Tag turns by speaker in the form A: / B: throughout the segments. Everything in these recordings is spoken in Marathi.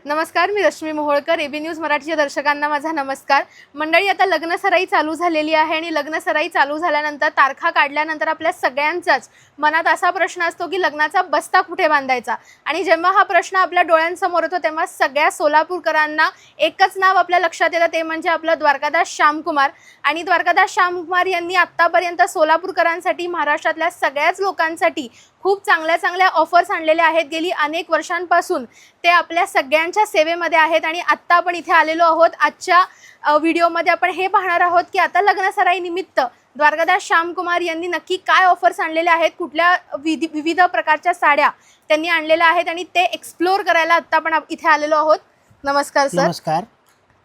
A: नमस्कार, मी रश्मी मोहोळकर. एबी न्यूज मराठीच्या दर्शकांना माझा नमस्कार. मंडळी, आता लग्नसराई चालू झालेली आहे आणि लग्नसराई चालू झाल्यानंतर तारखा काढल्यानंतर आपल्या सगळ्यांचाच मनात असा प्रश्न असतो की लग्नाचा बस्ता कुठे बांधायचा. आणि जेव्हा हा प्रश्न आपल्या डोळ्यांसमोर येतो तेव्हा सगळ्या सोलापूरकरांना एकच नाव आपल्या लक्षात येतं, ते म्हणजे आपलं द्वारकादास श्यामकुमार. आणि द्वारकादास श्यामकुमार यांनी आत्तापर्यंत सोलापूरकरांसाठी, महाराष्ट्रातल्या सगळ्याच लोकांसाठी खूप चांगल्या चांगल्या ऑफर्स आणलेल्या आहेत. गेली अनेक वर्षांपासून ते आपल्या सगळ्यांच्या सेवेमध्ये आहेत. आणि आत्ता आपण इथे आलेलो आहोत. आजच्या व्हिडिओमध्ये आपण हे पाहणार आहोत की आता लग्नसराई निमित्त द्वारकादास श्यामकुमार यांनी नक्की काय ऑफर्स आणलेल्या आहेत, कुठल्या विविध प्रकारच्या साड्या त्यांनी आणलेल्या आहेत आणि ते एक्सप्लोर करायला आत्ता आपण इथे आलेलो आहोत. नमस्कार सर.
B: नमस्कार.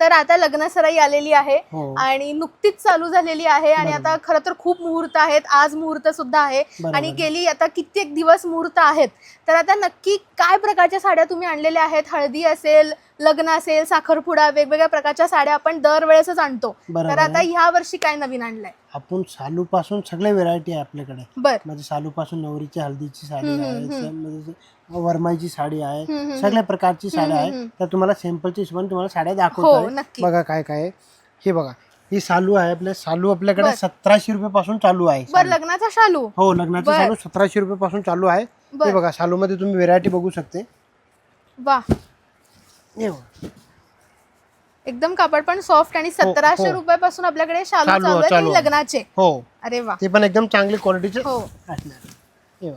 A: तर आता लग्नसराई आलेली आहे आणि नुकतीच चालू झालेली आहे आणि आता खरं तर खूप मुहूर्त आहेत. आज मुहूर्त सुद्धा आहे आणि गेली आता कित्येक दिवस मुहूर्त आहेत. तर आता नक्की काय प्रकारच्या साड्या तुम्ही आणलेल्या आहेत? हळदी असेल, लग्न असेल, साखरपुडा, वेगवेगळ्या प्रकारच्या साड्या आपण दरवेळेसच आणतो. तर आता ह्या वर्षी काय नवीन आणलंय?
B: आपण सालू पासून सगळे व्हरायटी आहे आपल्याकडे.
A: म्हणजे
B: सालू पासून नवरीची हळदीची साडी आहे, वरमाईची साडी आहे, सगळ्या प्रकारची साड्या आहे. तर तुम्हाला सॅम्पलची हिशोबाने तुम्हाला साड्या दाखवतो. बघा काय काय हे बघा, ही सालू आहे. सालू आपल्याकडे 1700 रुपये पासून चालू आहे.
A: लग्नाचा शालू?
B: हो, लग्नाचा शालू 1700 रुपये पासून चालू आहे. हे बघा, शालू मध्ये तुम्ही व्हरायटी बघू शकते.
A: वाह, एकदम कापड पण सॉफ्ट आणि 1700 रुपयापासून आपल्याकडे शालू चालू आहे लग्नाचे.
B: हो,
A: अरे वा,
B: ते पण एकदम चांगली क्वालिटीचे असणार.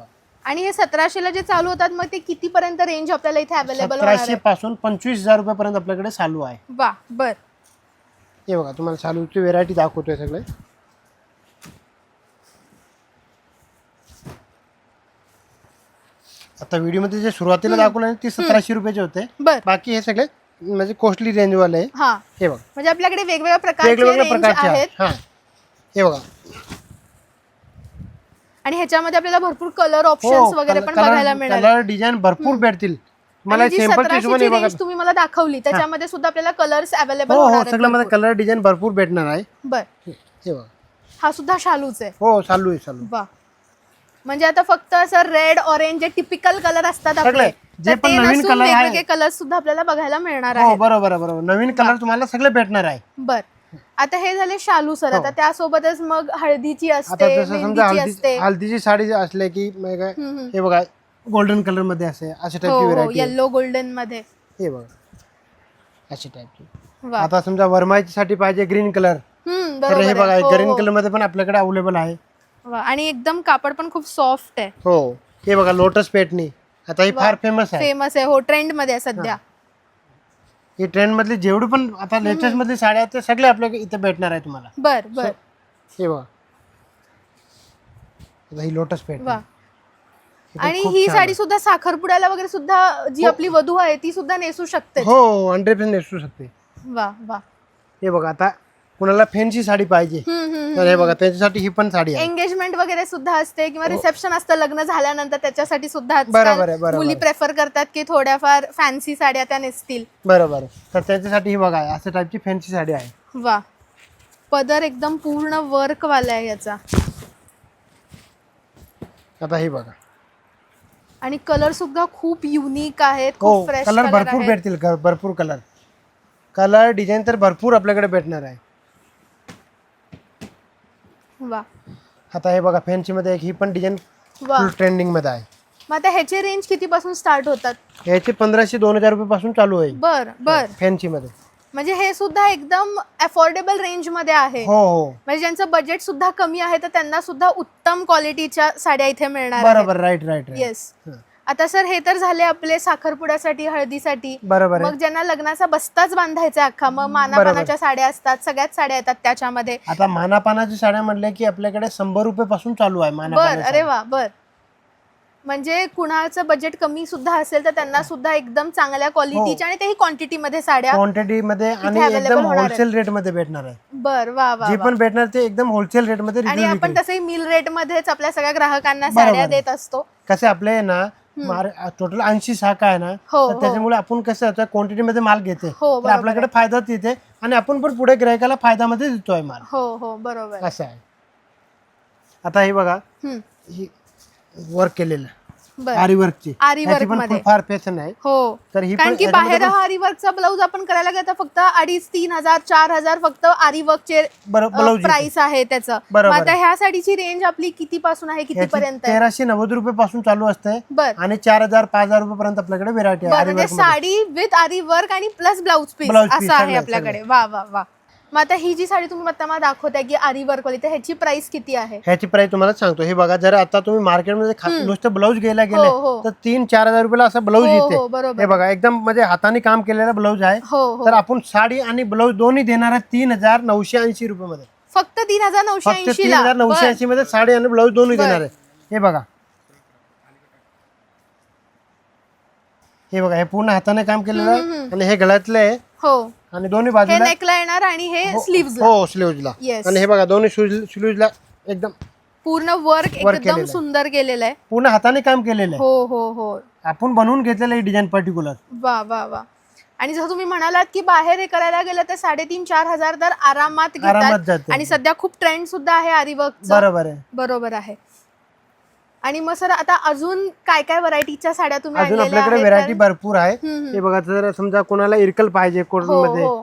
A: आणि हे 1700 ला जे चालू होतात मग ते किती पर्यंत रेंज आपल्याला इथे अवेलेबल होणार आहे?
B: 1700 पासून 25,000 रुपयापर्यंत आपल्याकडे चालू आहे.
A: वा, बर.
B: हे बघा, तुम्हाला चालूची व्हेरायटी दाखवतोय सगळे. आता व्हिडिओ मध्ये जे सुरुवातीला दाखवलं ते 1700 रुपयाचे होते. बाकी हे सगळे म्हणजे कॉस्टली रेंज वाले आहे. हे बघा,
A: म्हणजे आपल्याकडे वेगवेगळ्या प्रकारचे आहेत.
B: हे बघा,
A: आणि ह्याच्यामध्ये आपल्याला भरपूर कलर ऑप्शन्स वगैरे पण बघायला मिळणार.
B: कलर डिझाइन भरपूर भेटतील. मला सॅम्पल हिशोबाने बघा,
A: तुम्ही मला दाखवली त्याच्यामध्ये सुद्धा आपल्याला कलर्स अवेलेबल
B: होणार
A: आहेत.
B: हो, सगळ्यामध्ये कलर डिझाइन भरपूर भेटणार आहे.
A: बर,
B: हे बघा,
A: हा सुद्धा शालूच आहे?
B: हो, चालू आहे, चालू.
A: वा, म्हणजे आता फक्त असं रेड, ऑरेंज जे टिपिकल कलर असतात आपले,
B: जे पण नवीन कलर आहे,
A: वेगवेगळे कलर सुद्धा आपल्याला बघायला मिळणार आहेत.
B: बरोबर बरोबर, नवीन कलर तुम्हाला सगळे भेटणार आहे.
A: बर, आता हे झाले शालू सर. आता त्यासोबतच मग हळदीची असते,
B: मेहंदीची असते. हळदीची साडी असले की हे बघा, गोल्डन कलर मध्ये असे टाइपची व्हरायटी,
A: येलो गोल्डन मध्ये.
B: हे बघा, अशी टाइपची. आता समजा वरमाईची साठी पाहिजे ग्रीन कलर, तर हे बघा, ग्रीन कलर मध्ये पण आपल्याकडे अवेलेबल आहे.
A: आणि एकदम कापड पण खूप सॉफ्ट आहे.
B: हो, हे बघा, लोटस पेटणी. आता ही फार फेमस
A: आहे. हो, ट्रेंड मध्ये आहे सध्या.
B: ही ट्रेंड मधली जेवढी पण आता लेटेस्ट मधली साड्या आहेत ते सगळे आपल्या इथे भेटणार आहे तुम्हाला.
A: बर बर,
B: हे बघा, ही लोटस पेटणी.
A: आणि ही साडी सुद्धा साखरपुड्याला वगैरे सुद्धा जी आपली वधू आहे ती सुद्धा नेसू शकते.
B: हो, 100% नेसू शकते.
A: वा वा,
B: हे बघा, आता कुणाला फॅन्सी साडी पाहिजे तर हे बघा, त्याच्यासाठी ही पण साडी आहे.
A: एंगेजमेंट वगैरे सुद्धा असते किंवा रिसेप्शन असतं लग्न झाल्यानंतर, त्याच्यासाठी सुद्धा मुली प्रेफर करतात की थोड्याफार फॅन्सी साड्या त्या नेसतील.
B: बरोबर, तर त्याच्यासाठी ही बघा, अशा टाइपची फॅन्सी साडी आहे.
A: वा, पदर एकदम पूर्ण वर्क वाला आहे याचा.
B: आता हे बघा,
A: आणि कलर सुद्धा खूप युनिक आहेत, खूप फ्रेश
B: कलर भरपूर भेटतील. भरपूर कलर डिझाईन तर भरपूर आपल्याकडे भेटणार आहे.
A: वा,
B: आता हे बघा, फॅन्सी मध्ये ही पण डिझाईन फुल ट्रेंडिंग मध्ये आहे.
A: मग आता ह्याचे रेंज किती पासून स्टार्ट होतात?
B: ह्याचे 1500-2000 रुपये पासून चालू आहे.
A: बर बर,
B: फॅन्सी मध्ये.
A: म्हणजे हे सुद्धा एकदम अफोर्डेबल रेंज मध्ये आहे.
B: हो हो,
A: म्हणजे ज्यांचं बजेट सुद्धा कमी आहे तर त्यांना सुद्धा उत्तम क्वालिटीच्या साड्या इथे मिळणार.
B: बरोबर, राईट राईट.
A: येस. आता सर, हे तर झाले आपले साखरपुड्यासाठी, हळदीसाठी.
B: बरोबर.
A: मग ज्यांना लग्नाचा बस्ताच बांधायचा अख्खा, मग मानापानाच्या साड्या असतात, सगळ्याच साड्या येतात त्याच्यामध्ये.
B: आता मानापानाच्या साड्या म्हणल्या की आपल्याकडे 100 रुपये पासून चालू आहे
A: बर, अरे वा, बर. म्हणजे कुणाचं बजेट कमी सुद्धा असेल तर त्यांना सुद्धा एकदम चांगल्या क्वालिटीच्या आणि तेही क्वांटिटी मध्ये साड्या,
B: क्वांटिटी मध्ये आणि एकदम होलसेल रेट मध्ये भेटणार आहे.
A: बर, वा वा,
B: जे पण भेटणार ते एकदम होलसेल रेट मध्ये.
A: आणि आपण तसंही मिल रेट मध्येच आपल्या सगळ्या ग्राहकांना साड्या देत असतो.
B: कसे आपले ना टोटल 80 शाखा आहे ना, त्याच्यामुळे आपण कसं होतं, क्वांटिटी मध्ये माल घेते, आपल्याकडे फायदाच येते आणि आपण पण पुढे ग्राहकाला फायदा मध्ये देतोय माल.
A: हो हो, बरोबर.
B: असं आहे. आता हे बघा, ही वर्क केलेलं
A: बरं.
B: आरी वर्कची
A: आरी
B: याची
A: वर्क
B: पण
A: मध्ये.
B: फार फॅशन आहे.
A: हो,
B: तर ही
A: कारण
B: पण
A: की
B: याच्यामध्ये
A: बाहेर
B: पण
A: हा आरी वर्कचा ब्लाऊज आपण करायला गेलं तर फक्त 2,500-3,000 4,000 फक्त आरी वर्कचे
B: ब्लाऊज
A: प्राइस आहे त्याचं. मग
B: बरोबर
A: आता ह्या साडीची रेंज आपली किती पासून आहे, किती
B: याची
A: पर्यंत आहे?
B: 1390 रुपये पासून चालू असते
A: बर
B: आणि 4000 5000 रुपये पर्यंत आपल्याकडे व्हेरायटी आहे
A: बर,
B: आरी
A: म्हणजे
B: वर्क मध्ये.
A: साडी विथ आरी वर्क आणि plus blouse piece
B: Blouse piece
A: असं आहे
B: सगळं,
A: आपल्याकडे. वा वा वा. मग आता ही जी साडी तुम्ही आता मला दाखवताय की आरी वर्क वाली, तर ह्याची प्राइस किती आहे?
B: ह्याची प्राइस तुम्हाला सांगतो. हे बघा, जर आता तुम्ही मार्केटमध्ये नुसतं ब्लाऊज घ्यायला गेले
A: हो.
B: तर 3-4 हजार रुपयाला असं ब्लाऊज
A: हो,
B: येते.
A: हो, बरोबर.
B: हे बघा, एकदम म्हणजे हाताने काम केलेला ब्लाऊज आहे.
A: हो.
B: तर आपण साडी आणि ब्लाऊज दोन्ही देणार आहे 3980 रुपये मध्ये.
A: फक्त
B: फक्त
A: 3,980 ला.
B: 3980 मध्ये साडी आणि ब्लाऊज दोन्ही देणार आहे. हे बघा, हे पूर्ण हाताने काम केलेलं आहे आणि हे गळ्यातलं आहे.
A: हो,
B: आणि दोन्ही
A: हे
B: बाजूला
A: नेकला येणार आणि हे स्लीव्हज.
B: हो, स्लीव्हजला.
A: Yes.
B: आणि हे बघा, दोन्ही स्लीव्हजला एकदम
A: पूर्ण वर्क एकदम
B: केलेलं आहे.
A: सुंदर केलेलं आहे.
B: पूर्ण हाताने काम केलेलं आहे.
A: हो.
B: आपण बनवून घेतलेलं आहे डिझाईन पर्टिक्युलर.
A: वा वा वा. आणि जसं तुम्ही म्हणालात की बाहेर हे करायला गेलं तर 3,500-4,000 तर आरामात घेतात.
B: जाते.
A: आणि सध्या खूप ट्रेंड सुद्धा आहे आरी वर्कचा.
B: बरोबर आहे.
A: बरोबर आहे. आणि मग सर आता अजून काय काय व्हरायटीच्या साड्या तुम्ही
B: अजून
A: आणलेल्या
B: आपल्याकडे
A: आहेत
B: व्हेरायटी
A: तर?
B: भरपूर आहे. हे बघा, जर समजा कोणाला इरकल पाहिजे कॉटन मध्ये,
A: हो.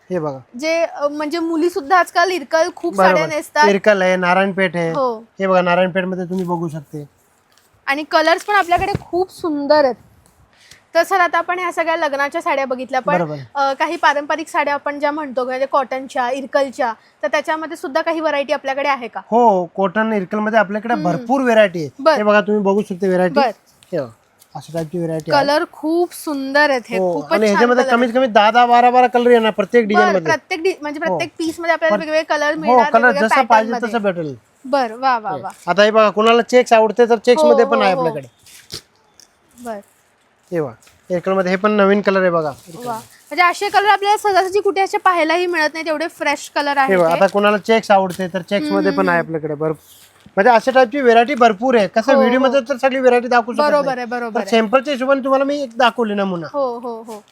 B: हे बघा,
A: जे म्हणजे मुली सुद्धा आजकाल इरकल खूप साड्या नेसतात.
B: इरकल आहे, नारायणपेठ आहे.
A: हो.
B: हे बघा, नारायणपेठ मध्ये तुम्ही बघू शकते.
A: आणि कलर्स पण आपल्याकडे खूप सुंदर आहेत. तर सर आता आपण ह्या सगळ्या लग्नाच्या साड्या बघितल्या, पण
B: बरोबर.
A: काही पारंपरिक साड्या आपण ज्या म्हणतो म्हणजे कॉटनच्या, इरकलच्या, तर त्याच्यामध्ये सुद्धा काही व्हरायटी आपल्याकडे आहे का?
B: हो, कॉटन इरकल मध्ये आपल्याकडे भरपूर व्हेरायटी आहे.
A: बर.
B: हे बघा, तुम्ही बघू शकता व्हेरायटी.
A: बर.
B: हे बघा, अशा टाईपची व्हेरायटी
A: कलर खूप सुंदर आहेत हे.
B: हो.
A: खूपच
B: आणि
A: छान
B: ह्याच्यामध्ये
A: color
B: कमीत कमी 10-12 कलर येणार प्रत्येक डिझाईन
A: आहेत.
B: मध्ये.
A: प्रत्येक म्हणजे प्रत्येक पीस मध्ये आपल्याला वेगवेगळे कलर
B: हो,
A: मिळणार,
B: कलर
A: वेगवेगळ्या
B: जसं
A: pattern
B: पाहिजे
A: मध्ये.
B: तसं भेटेल.
A: बर, वा वा वा.
B: आता हे बघा, कोणाला चेक्स आवडते तर चेक्स मध्ये पण आहे
A: हो.
B: आपल्याकडे.
A: बर
B: हे बघा, इरकल मध्ये हे पण नवीन कलर आहे बघा.
A: वा. म्हणजे असे कलर आपल्याला सहजासहजी कुठे असे पाहायलाही मिळत नाही, तेवढे फ्रेश कलर
B: हे बघा,
A: आहेत.
B: आता कोणाला चेक्स आवडते तर चेक्स मध्ये पण आहे आपल्याकडे. म्हणजे अशा टाईपची व्हेरायटी भरपूर आहे. कसं व्हिडिओ मध्ये तर सगळी व्हेरायटी दाखवू शकत
A: बरोबर
B: नाही.
A: आहे, बरोबर
B: तर
A: आहे.
B: सॅम्पलच्या हिशोबाने तुम्हाला मी एक दाखवली नमुना.
A: हो.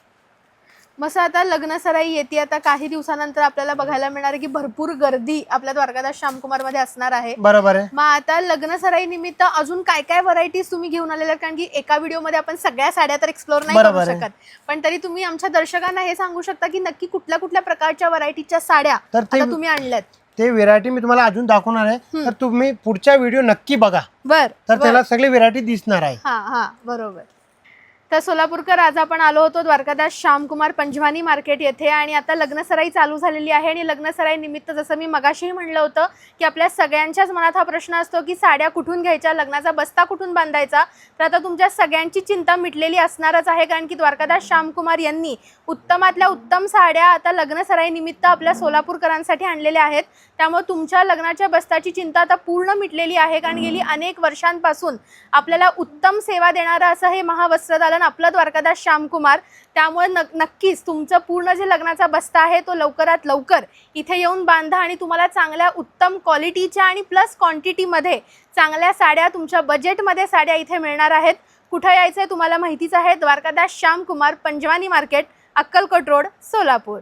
A: मग आता लग्न सराई येते, आता काही दिवसानंतर आपल्याला बघायला मिळणार आहे की भरपूर गर्दी आपल्या द्वारकादास श्यामकुमार मध्ये असणार आहे.
B: बरोबर आहे.
A: मग आता लग्न सराई निमित्त अजून काय काय व्हरायटीज तुम्ही घेऊन आलेल्या आहेत? कारण की एका व्हिडिओमध्ये आपण सगळ्या साड्या तर एक्सप्लोर नाही करू
B: बरोबर आहे.
A: शकत, पण तरी तुम्ही आमच्या दर्शकांना हे सांगू शकता की नक्की कुठल्या कुठल्या प्रकारच्या व्हरायटीच्या साड्या
B: तर ते-
A: आता तुम्ही आणल्यात?
B: ते व्हेरायटी मी तुम्हाला अजून दाखवणार आहे. तर तुम्ही पुढच्या व्हिडिओ नक्की बघा,
A: बर
B: तर त्याला सगळी व्हेरायटी दिसणार आहे.
A: हा बरोबर. तर सोलापूरकर आज आपण आलो होतो द्वारकादास श्यामकुमार पंजवानी मार्केट येथे, आणि आता लग्नसराई चालू झालेली आहे. आणि लग्नसराई निमित्त जसं मी मगाशीही म्हणलं होतं की आपल्या सगळ्यांच्याच मनात हा प्रश्न असतो की साड्या कुठून घ्यायच्या, लग्नाचा बस्ता कुठून बांधायचा. तर आता तुमच्या सगळ्यांची चिंता मिटलेली असणारच आहे, कारण की द्वारकादास श्यामकुमार यांनी उत्तमातल्या उत्तम साड्या आता लग्नसराई निमित्त आपल्या सोलापूरकरांसाठी आणलेल्या आहेत. त्यामुळे तुमच्या लग्नाच्या बस्ताची चिंता आता पूर्ण मिटलेली आहे, कारण गेली अनेक वर्षांपासून आपल्याला उत्तम सेवा देणारं असं हे महावस्त्रदालन आपलं द्वारकादास श्यामकुमार. त्यामुळे नक्कीच तुमचं पूर्ण जे लग्नाचा बस्ता आहे तो लवकरात लवकर इथे येऊन बांधा, आणि तुम्हाला चांगल्या उत्तम क्वालिटीच्या आणि प्लस क्वांटिटीमध्ये चांगल्या साड्या तुमच्या बजेटमध्ये साड्या इथे मिळणार आहेत. कुठं यायचं आहे तुम्हाला माहितीच आहे, द्वारकादास श्यामकुमार पंजवानी मार्केट, अक्कलकोट रोड, सोलापूर.